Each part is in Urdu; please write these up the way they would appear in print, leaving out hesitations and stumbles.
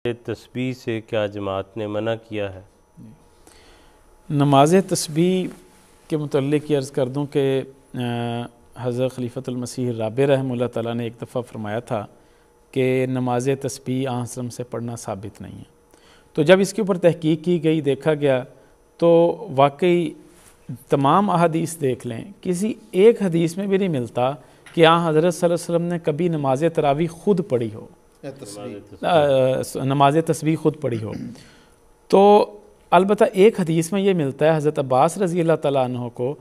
تسبیح سے کیا جماعت نے منع کیا ہے؟ نماز تسبیح کے متعلق یہ عرض کر دوں کہ حضرت خلیفۃ المسیح رابع رحمہ اللہ تعالیٰ نے ایک دفعہ فرمایا تھا کہ نماز تسبیح آن وسلم سے پڑھنا ثابت نہیں ہے. تو جب اس کے اوپر تحقیق کی گئی، دیکھا گیا تو واقعی تمام احادیث دیکھ لیں، کسی ایک حدیث میں بھی نہیں ملتا کہ حضرت صلی اللہ علیہ وسلم نے کبھی نماز تراویح خود پڑھی ہو، نماز تسبیح خود پڑھی ہو. تو البتہ ایک حدیث میں یہ ملتا ہے، حضرت عباس رضی اللہ تعالیٰ عنہ کو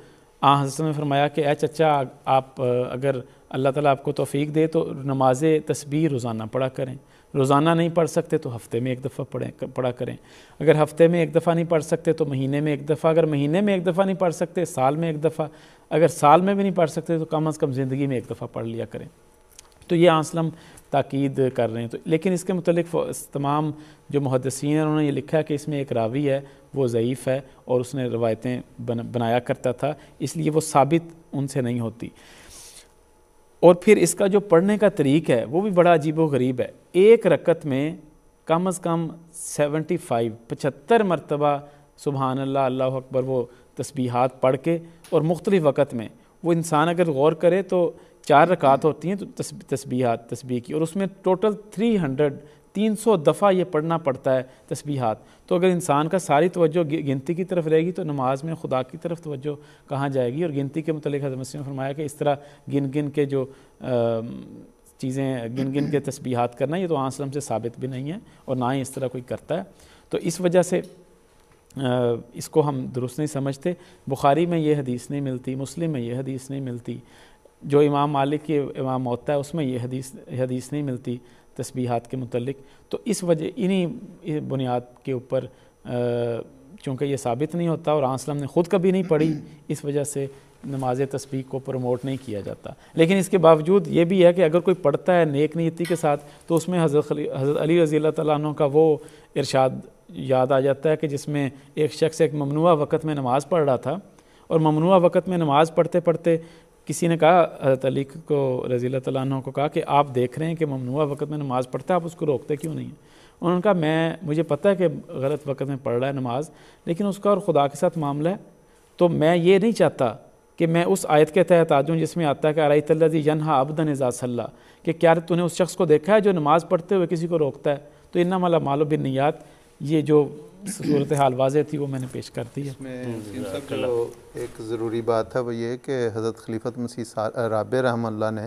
حضرت نے فرمایا کہ اے چچا، آپ اگر اللہ تعالیٰ آپ کو توفیق دے تو نماز تسبیح روزانہ پڑھا کریں. روزانہ نہیں پڑھ سکتے تو ہفتے میں ایک دفعہ پڑھا کریں. اگر ہفتے میں ایک دفعہ نہیں پڑھ سکتے تو مہینے میں ایک دفعہ. اگر مہینے میں ایک دفعہ نہیں پڑھ سکتے سال میں ایک دفعہ. اگر سال میں بھی نہیں پڑھ سکتے تو کم از کم زندگی میں ایک دفعہ پڑھ لیا کریں. تو یہ اسلم تاکید کر رہے ہیں. تو لیکن اس کے متعلق تمام جو محدثین ہیں انہوں نے یہ لکھا ہے کہ اس میں ایک راوی ہے وہ ضعیف ہے اور اس نے روایتیں بنایا کرتا تھا، اس لیے وہ ثابت ان سے نہیں ہوتی. اور پھر اس کا جو پڑھنے کا طریق ہے وہ بھی بڑا عجیب و غریب ہے. ایک رکعت میں کم از کم 75 مرتبہ سبحان اللہ، اللہ اکبر، وہ تسبیحات پڑھ کے، اور مختلف وقت میں وہ انسان اگر غور کرے تو 4 رکعات ہوتی ہیں تو تسبیح کی، اور اس میں ٹوٹل 300 دفعہ یہ پڑھنا پڑتا ہے تسبیحات. تو اگر انسان کا ساری توجہ گنتی کی طرف رہے گی تو نماز میں خدا کی طرف توجہ کہاں جائے گی؟ اور گنتی کے متعلق حضرت مسلم نے فرمایا کہ اس طرح گن کے جو چیزیں گن کے تسبیحات کرنا، یہ تو آن وسلم سے ثابت بھی نہیں ہے اور نہ ہی اس طرح کوئی کرتا ہے. تو اس وجہ سے اس کو ہم درست نہیں سمجھتے. بخاری میں یہ حدیث نہیں ملتی، مسلم میں یہ حدیث نہیں ملتی، جو امام مالک کی امام موطا ہے اس میں یہ حدیث نہیں ملتی تسبیحات کے متعلق. تو اس وجہ انہی بنیاد کے اوپر چونکہ یہ ثابت نہیں ہوتا اور آن وسلم نے خود کبھی نہیں پڑھی، اس وجہ سے نماز تسبیح کو پروموٹ نہیں کیا جاتا. لیکن اس کے باوجود یہ بھی ہے کہ اگر کوئی پڑھتا ہے نیک نیتی کے ساتھ تو اس میں حضرت علی رضی اللہ تعالیٰ عنہ کا وہ ارشاد یاد آ جاتا ہے کہ جس میں ایک شخص ایک ممنوعہ وقت میں نماز پڑھ رہا تھا، اور ممنوعہ وقت میں نماز پڑھتے پڑھتے کسی نے کہا حضرت علی کو رضی اللہ تعالیٰ عنہ کو کہا کہ آپ دیکھ رہے ہیں کہ ممنوعہ وقت میں نماز پڑھتا ہے، آپ اس کو روکتے کیوں نہیں ہیں؟ انہوں نے کہا مجھے پتہ ہے کہ غلط وقت میں پڑھ رہا ہے نماز، لیکن اس کا اور خدا کے ساتھ معاملہ ہے، تو میں یہ نہیں چاہتا کہ میں اس آیت کے تحت آ جاؤں جس میں آتا ہے کہ ارأیت الذی ینہیٰ عبدا اذا صلی، کہ کیا تو نے اس شخص کو دیکھا ہے جو نماز پڑھتے ہوئے کسی کو روکتا ہے؟ تو انما الاعمال بالنیات، یہ جو صورتحال واضح تھی وہ میں نے پیش کر دی ہے. اس میں جو ایک ضروری بات ہے وہ یہ کہ حضرت خلیفۃ مسیح رابع رحمہ اللہ نے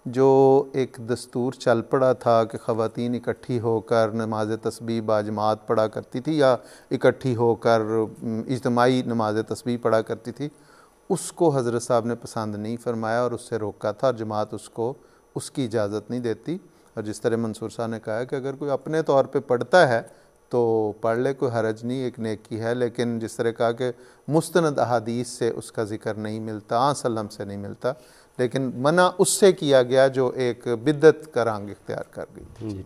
جو ایک دستور چل پڑا تھا کہ خواتین اکٹھی ہو کر نماز تسبیح باجماعت پڑھا کرتی تھی یا اکٹھی ہو کر اجتماعی نماز تسبیح پڑھا کرتی تھی، اس کو حضرت صاحب نے پسند نہیں فرمایا اور اس سے روکا تھا. جماعت اس کی اجازت نہیں دیتی. اور جس طرح منصور صاحب نے کہا ہے کہ اگر کوئی اپنے طور پہ پڑھتا ہے تو پڑھ لے، کوئی حرج نہیں، ایک نیکی ہے. لیکن جس طرح کہا کہ مستند احادیث سے اس کا ذکر نہیں ملتا، آن وسلم سے نہیں ملتا، لیکن منع اس سے کیا گیا جو ایک بدعت کا رنگ اختیار کر گئی.